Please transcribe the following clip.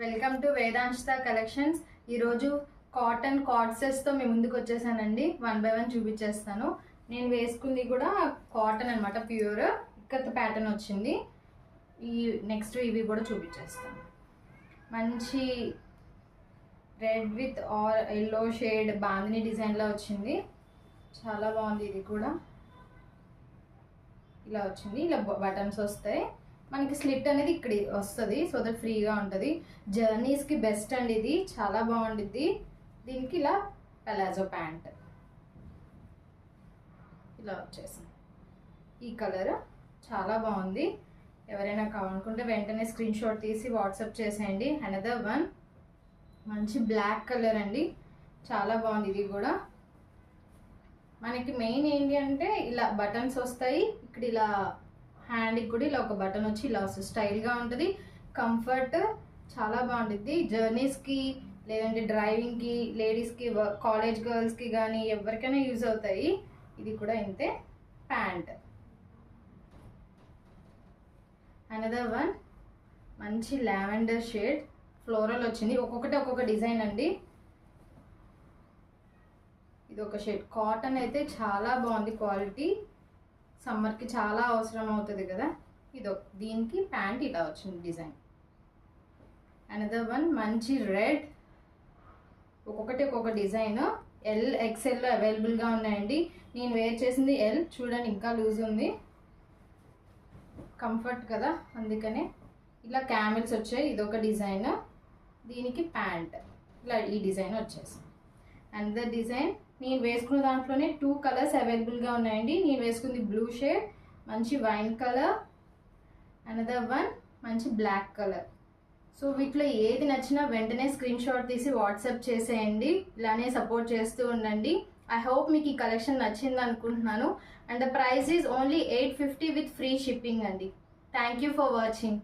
Welcome to Vedanshita collections. ఈరోజు cotton కార్డ్సెస్తో మీ ముందుకు వచ్చేసానండి. 1 by 1 చూపించేస్తాను. నేను వేసుకుంది కూడా కాటన్ అనమాట, ప్యూర్ ఇక్కత్ ప్యాటర్న్ వచ్చింది. ఈ నెక్స్ట్ ఇవి కూడా చూపించేస్తాను. మంచి red with or yellow shade bandhani డిజైన్లో వచ్చింది. చాలా బాగుంది. ఇది కూడా ఇలా వచ్చింది. ఇలా బటన్స్ వస్తాయి. మనకి స్లిట్ అనేది ఇక్కడ వస్తుంది, సో దట్ ఫ్రీగా ఉంటుంది. జర్నీస్కి బెస్ట్ అండి. ఇది చాలా బాగుంటుంది. దీనికి ఇలా పలాజో ప్యాంట్ ఇలా వచ్చేసింది. ఈ కలర్ చాలా బాగుంది. ఎవరైనా కావాలనుకుంటే వెంటనే స్క్రీన్ షాట్ తీసి వాట్సాప్ చేసేయండి. అనదర్ వన్ మంచి బ్లాక్ కలర్ అండి, చాలా బాగుంది. ఇది కూడా మనకి మెయిన్ ఏంటి అంటే ఇలా బటన్స్ వస్తాయి. ఇక్కడ ఇలా హ్యాండ్కి కూడా ఇలా ఒక బటన్ వచ్చి ఇలా వస్తుంది. స్టైల్గా ఉంటుంది, కంఫర్ట్ చాలా బాగుంటుంది. జర్నీస్కి లేదంటే డ్రైవింగ్కి, లేడీస్కి, కాలేజ్ గర్ల్స్కి కానీ ఎవరికైనా యూజ్ అవుతాయి. ఇది కూడా ఇంతే. ప్యాంట్ అనదర్ వన్ మంచి లావెండర్ షేడ్ ఫ్లోరల్ వచ్చింది. ఒక్కొక్కటి ఒక్కొక్క డిజైన్ అండి. ఇది ఒక షేడ్. కాటన్ అయితే చాలా బాగుంది క్వాలిటీ. సమ్మర్కి చాలా అవసరం అవుతుంది కదా. దీనికి ప్యాంట్ ఇలా వచ్చింది డిజైన్. అనదర్ వన్ మంచి రెడ్. ఒక్కొక్కటి ఒక్కొక్క డిజైన్. ఎల్ ఎక్స్ఎల్లో అవైలబుల్గా ఉన్నాయండి. నేను వేర్ చేసింది ఎల్. చూడండి ఇంకా లూజ్ ఉంది. కంఫర్ట్ కదా, అందుకనే ఇలా క్యామెల్స్ వచ్చాయి. ఇదొక డిజైన్. దీనికి ప్యాంట్ ఇలా ఈ డిజైన్ వచ్చేసి. Another design. నేను వేసుకున్న దాంట్లోనే 2 కలర్స్ అవైలబుల్గా ఉన్నాయండి. నేను వేసుకుంది బ్లూ షేడ్, మంచి వైన్ కలర్. అనదర్ వన్ మంచి బ్లాక్ కలర్. సో వీటిలో ఏది నచ్చినా వెంటనే స్క్రీన్ షాట్ తీసి వాట్సాప్ చేసేయండి. ఇలానే సపోర్ట్ చేస్తూ ఉండండి. ఐ హోప్ మీకు ఈ కలెక్షన్ నచ్చింది అనుకుంటున్నాను. And the price is only 850 with free shipping అండి. Thank you for watching.